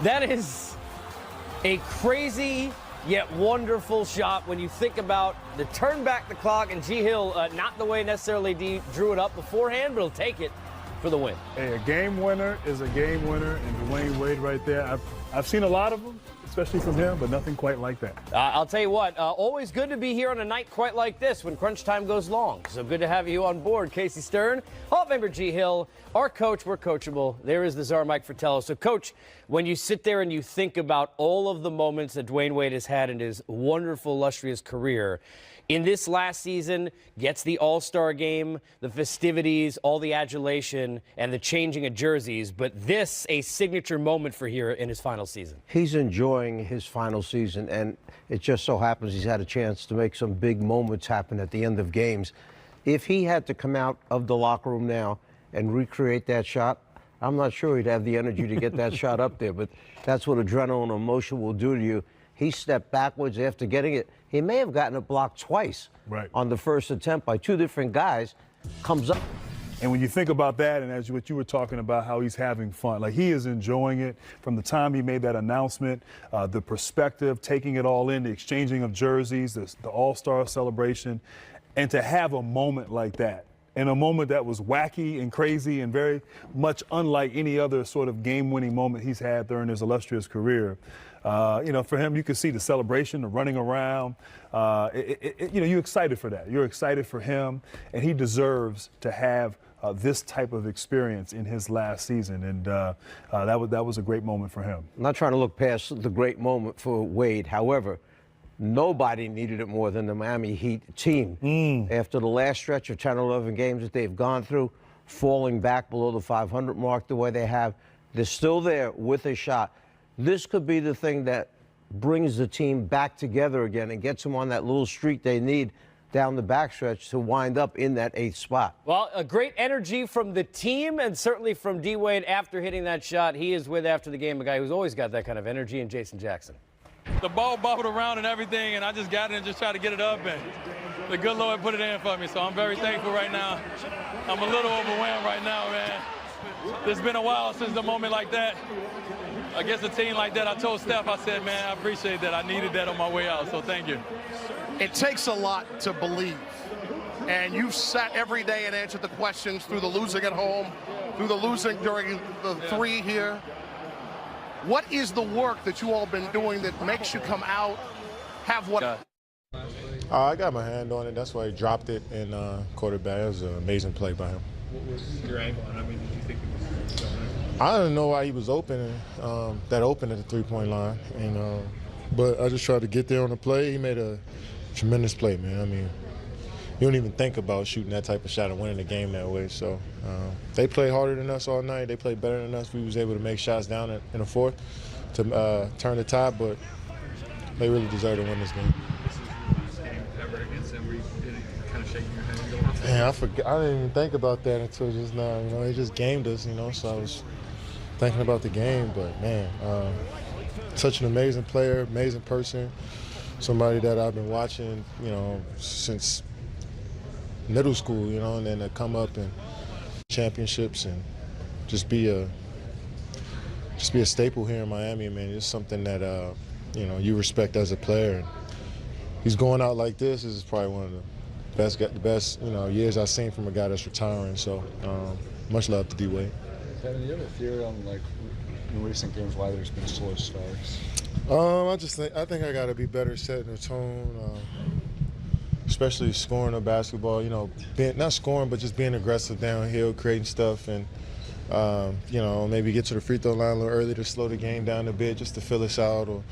That is a crazy yet wonderful shot when you think about the turn back the clock, and G. Hill, not the way necessarily drew it up beforehand, but he'll take it for the win. Hey, a game winner is a game winner, and Dwayne Wade right there. I've seen a lot of them, especially from him, but nothing quite like that. I'll tell you what, always good to be here on a night quite like this when crunch time goes long. So good to have you on board, Casey Stern, Hall of Famer G. Hill, our coach. We're coachable. There is the czar, Mike Fratello. So, Coach, when you sit there and you think about all of the moments that Dwayne Wade has had in his wonderful, illustrious career, in this last season, gets the All-Star game, the festivities, all the adulation, and the changing of jerseys, but this a signature moment for here in his final season. He's enjoying his final season, and it just so happens he's had a chance to make some big moments happen at the end of games. If he had to come out of the locker room now and recreate that shot, I'm not sure he'd have the energy to get that shot up there, but that's what adrenaline and emotion will do to you. He stepped backwards after getting it. He may have gotten it blocked twice on the first attempt by two different guys, comes up. And when you think about that, and as what you were talking about, how he's having fun, like he is enjoying it from the time he made that announcement, the perspective, taking it all in, the exchanging of jerseys, the All-Star celebration, and to have a moment like that, and a moment that was wacky and crazy and very much unlike any other sort of game-winning moment he's had during his illustrious career. You know, for him, you can see the celebration, the running around. You know, you're excited for that. You're excited for him, and he deserves to have this type of experience in his last season, and that was a great moment for him. I'm not trying to look past the great moment for Wade. However, nobody needed it more than the Miami Heat team. After the last stretch of 10 or 11 games that they've gone through, falling back below the 500 mark the way they have, they're still there with a shot. This could be the thing that brings the team back together again and gets them on that little streak they need down the backstretch to wind up in that 8th spot. Well, a great energy from the team and certainly from D. Wade after hitting that shot. He is with, after the game, a guy who's always got that kind of energy, and Jason Jackson. The ball bobbled around and everything, and I just got it and just tried to get it up, and the good Lord put it in for me, so I'm very thankful right now. I'm a little overwhelmed right now, man. It's been a while since a moment like that. Against a team like that, I told Steph, I said, man, I appreciate that. I needed that on my way out, so thank you. It takes a lot to believe, and you've sat every day and answered the questions through the losing at home, through the losing during the 3 here. What is the work that you all been doing that makes you come out, have what? I got my hand on it. That's why he dropped it and quarterback. It was an amazing play by him. What was your angle on it? I mean, did you think it was going in? I didn't know why he was open, that open at the three-point line. And, but I just tried to get there on the play. He made a tremendous play, man. I mean, you don't even think about shooting that type of shot and winning the game that way. So they played harder than us all night. They played better than us. We was able to make shots down in the fourth to turn the tide, but they really deserve to win this game. This is the last game ever against them where you did it kind of shaking your head and going off. Man, I forgot. I didn't even think about that until just now. You know, they just gamed us, you know, so I was thinking about the game. But, man, such an amazing player, amazing person, somebody that I've been watching, you know, since middle school, you know, and then to come up and championships and just be a staple here in Miami, man. It's something that, you know, you respect as a player. And he's going out like this. This is probably one of the best, you know, years I've seen from a guy that's retiring. So much love to D. Wade. Kevin, do you have a theory on, like, in recent games why there's been slow starts? I think I got to be better setting the tone, especially scoring the basketball. You know, not scoring, but just being aggressive downhill, creating stuff, and you know, maybe get to the free throw line a little early to slow the game down a bit, just to fill us out, or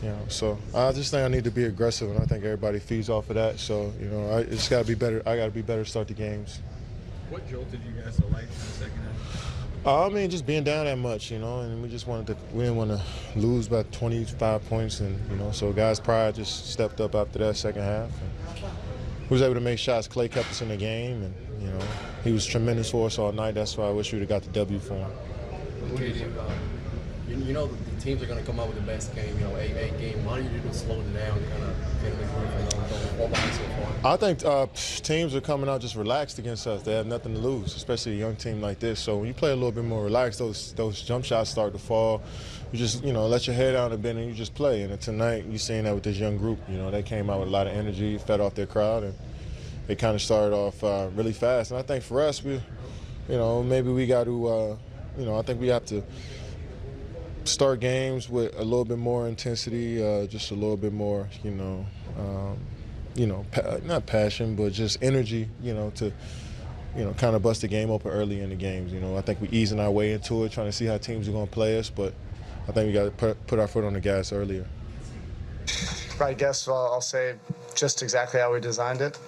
you know. So I just think I need to be aggressive, and I think everybody feeds off of that. So you know, I just got to be better. I got to be better to start the games. What jolted you guys so light in the second half? I mean, just being down that much, you know, and we didn't want to lose by 25 points, and you know, so guys' pride just stepped up after that second half. And we was able to make shots. Klay kept us in the game, and you know, he was tremendous for us all night. That's why I wish we would have got the W for him. You you know the teams are going to come out with the best game, you know, a game. How do you do to slow it down and kind of get them going all behind so far? I think teams are coming out just relaxed against us. They have nothing to lose, especially a young team like this. So when you play a little bit more relaxed, those jump shots start to fall. You just, let your head down a bit and you just play. And tonight, you're seeing that with this young group. They came out with a lot of energy, fed off their crowd, and they kind of started off really fast. And I think for us, maybe we got to, I think we have to start games with a little bit more intensity, just a little bit more, not passion, but just energy, to, kind of bust the game open early in the games. I think we're easing our way into it, trying to see how teams are going to play us, but I think we got to put our foot on the gas earlier. I guess I'll say just exactly how we designed it.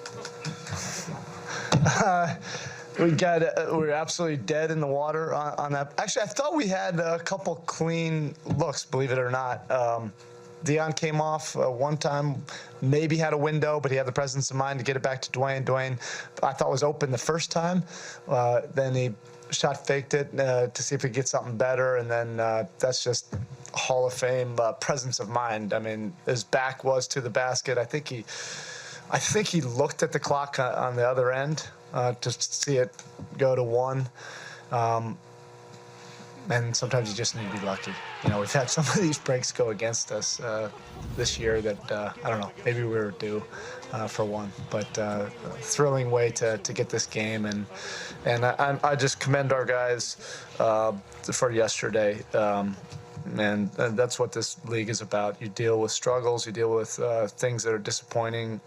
We're absolutely dead in the water on that. Actually, I thought we had a couple clean looks, believe it or not. Dion came off one time, maybe had a window, but he had the presence of mind to get it back to Dwayne. Dwayne, I thought, was open the first time. Then he faked it to see if he could get something better, and then that's just Hall of Fame presence of mind. I mean, his back was to the basket. I think he looked at the clock on the other end to see it go to one. And sometimes you just need to be lucky. We've had some of these breaks go against us this year that, I don't know, maybe we were due for one. But thrilling way to get this game. And I just commend our guys for yesterday. And that's what this league is about. You deal with struggles, you deal with things that are disappointing,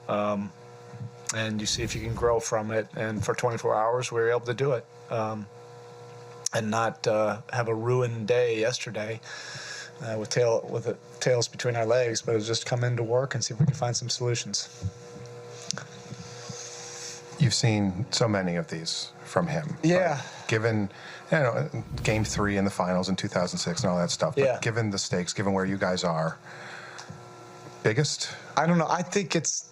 and you see if you can grow from it. And for 24 hours, we were able to do it. And not have a ruined day yesterday with the tails between our legs, but it was just come into work and see if we can find some solutions. You've seen so many of these from him. Yeah. Given, Game 3 in the finals in 2006 and all that stuff, but given the stakes, given where you guys are, biggest? I don't know. I think it's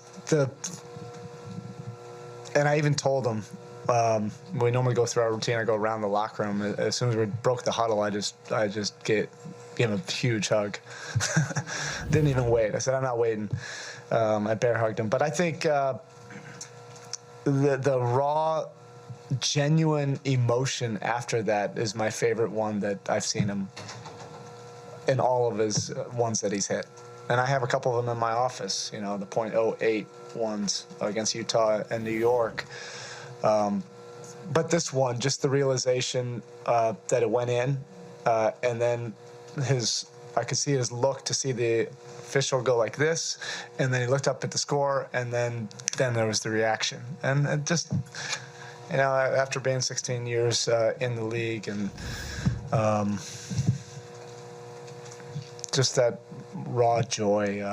and I even told him, we normally go through our routine. I go around the locker room. As soon as we broke the huddle, I just gave him a huge hug. Didn't even wait. I said, I'm not waiting. I bear hugged him. But I think the raw, genuine emotion after that is my favorite one that I've seen him in all of his ones that he's hit. And I have a couple of them in my office, the .08 ones against Utah and New York. But this one, just the realization that it went in, and then I could see his look to see the official go like this, and then he looked up at the score, and then there was the reaction. And just, after being 16 years in the league, and just that raw joy,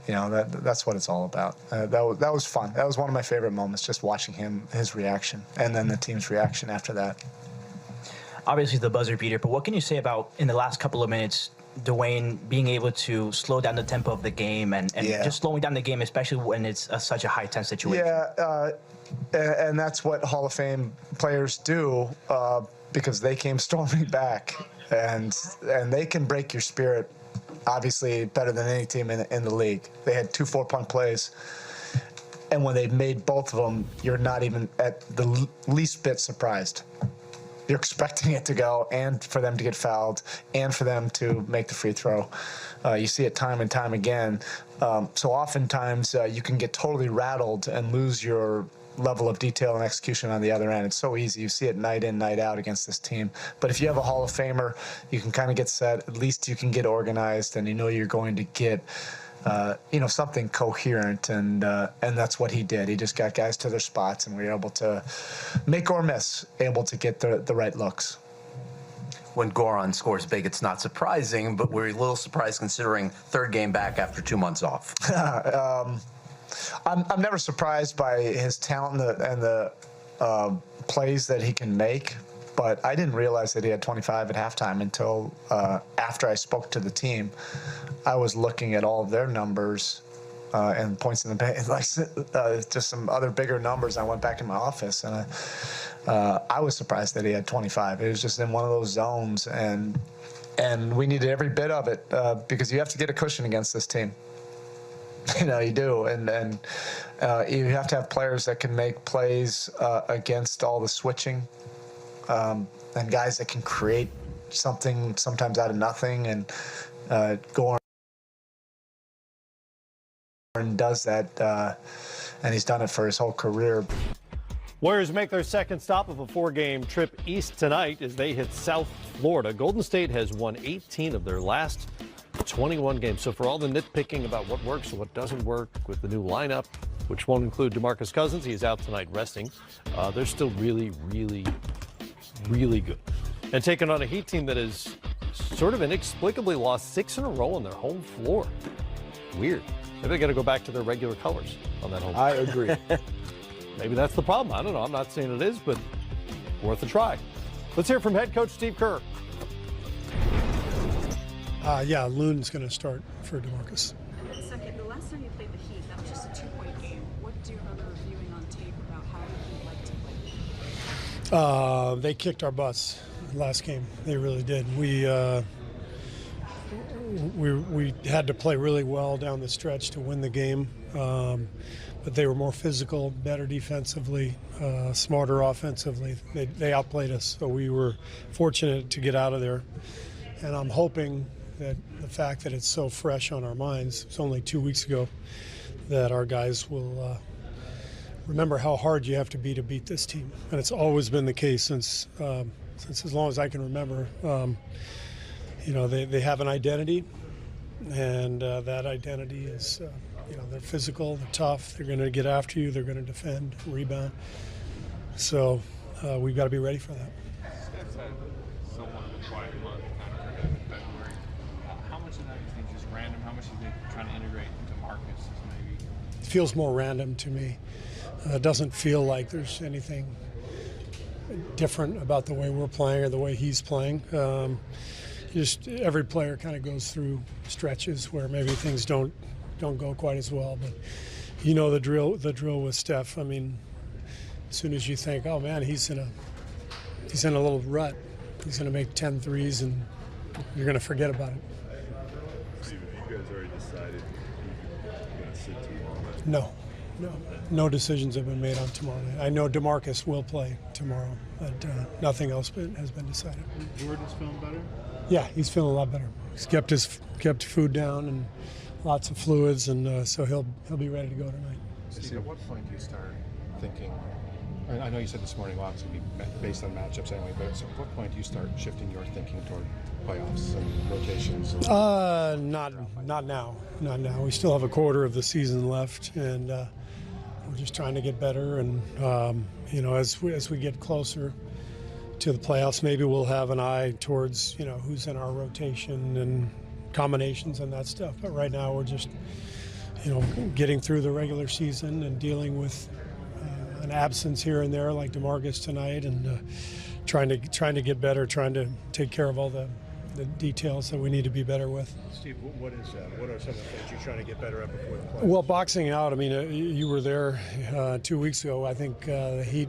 that's what it's all about. That was fun. That was one of my favorite moments, just watching his reaction, and then the team's reaction after that. Obviously the buzzer beater, but what can you say about, in the last couple of minutes, Dwayne being able to slow down the tempo of the game and just slowing down the game, especially when it's such a high-tense situation? Yeah, and that's what Hall of Fame players do, because they came storming back, and they can break your spirit, obviously better than any team in the league. They had 2 4-point plays, and when they made both of them, you're not even at the least bit surprised. You're expecting it to go, and for them to get fouled, and for them to make the free throw. You see it time and time again. So oftentimes you can get totally rattled and lose your level of detail and execution on the other end. It's so easy. You see it night in, night out against this team. But if you have a Hall of Famer, you can kind of get set. At least you can get organized, and you're going to get something coherent, and that's what he did. He just got guys to their spots, and we were able to make or miss, able to get the right looks. When Goran scores big, it's not surprising, but we're a little surprised considering third game back after 2 months off. I'm never surprised by his talent and the plays that he can make, but I didn't realize that he had 25 at halftime until after I spoke to the team. I was looking at all of their numbers and points in the paint, just some other bigger numbers. I went back in my office, and I was surprised that he had 25. It was just in one of those zones, and And we needed every bit of it because you have to get a cushion against this team. You do, and you have to have players that can make plays against all the switching, and guys that can create something sometimes out of nothing. And Goran does that, and he's done it for his whole career. Warriors make their second stop of a 4-game trip east tonight as they hit South Florida. Golden State has won 18 of their last 21 games. So for all the nitpicking about what works and what doesn't work with the new lineup, which won't include DeMarcus Cousins, he's out tonight resting, they're still really, really, really good. And taking on a Heat team that has sort of inexplicably lost 6 in a row on their home floor. Weird. Maybe they got to go back to their regular colors on that home floor. I agree. Maybe that's the problem. I don't know. I'm not saying it is, but worth a try. Let's hear from head coach Steve Kerr. Yeah, Loon's going to start for DeMarcus. Second, the last time you played the Heat, that was just a 2-point game. What do you remember reviewing on tape about how you like to play? They kicked our butts last game. They really did. We had to play really well down the stretch to win the game. But they were more physical, better defensively, smarter offensively. They outplayed us, so we were fortunate to get out of there. And I'm hoping that the fact that it's so fresh on our minds, it's only 2 weeks ago, that our guys will remember how hard you have to beat this team. And it's always been the case since as long as I can remember. They have an identity, and that identity is, they're physical, they're tough, they're going to get after you, they're going to defend, rebound. So we've got to be ready for that. Somewhat of a quiet month, kind of in February. How much of that do you think is just random? How much do you think trying to integrate into Marcus is maybe? It feels more random to me. It doesn't feel like there's anything different about the way we're playing or the way he's playing. Just every player kind of goes through stretches where maybe things don't go quite as well, but the drill with Steph. I mean, as soon as you think, oh man, he's in a little rut, he's going to make 10 threes and you're going to forget about it. Steven, you guys already decided you're going to sit tomorrow? No decisions have been made on tomorrow night. I know DeMarcus will play tomorrow, but nothing else has been decided. Jordan's feeling better? Yeah, he's feeling a lot better. He's kept food down and lots of fluids, and so he'll be ready to go tonight. Steve, at what point do you start thinking? I know you said this morning, well, it's going to be based on matchups anyway, but so at what point do you start shifting your thinking toward playoffs and rotations? Not now. Not now. We still have a quarter of the season left, and we're just trying to get better. And as we get closer to the playoffs, maybe we'll have an eye towards who's in our rotation and combinations and that stuff. But right now we're just getting through the regular season and dealing with an absence here and there like DeMarcus tonight, and trying to get better, trying to take care of all the details that we need to be better with. Steve, what is that? What are some of the things you're trying to get better at before the playoffs? Well, boxing out. I mean, you were there 2 weeks ago. I think the Heat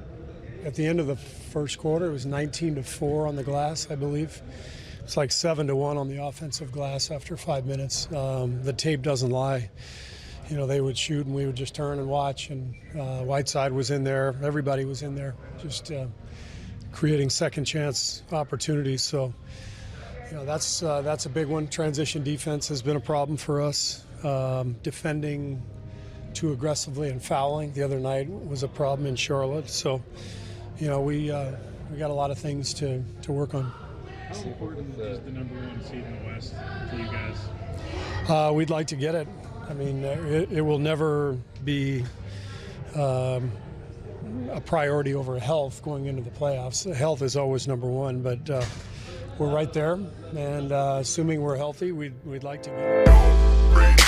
at the end of the first quarter, it was 19-4 on the glass, I believe. It's like 7-1 on the offensive glass after 5 minutes. The tape doesn't lie. They would shoot and we would just turn and watch. And Whiteside was in there. Everybody was in there, just creating second chance opportunities. So, that's a big one. Transition defense has been a problem for us. Defending too aggressively and fouling the other night was a problem in Charlotte. So, we got a lot of things to work on. How important is the #1 seed in the West for you guys? We'd like to get it. I mean, it will never be a priority over health going into the playoffs. Health is always #1, but we're right there, and assuming we're healthy, we'd like to get it.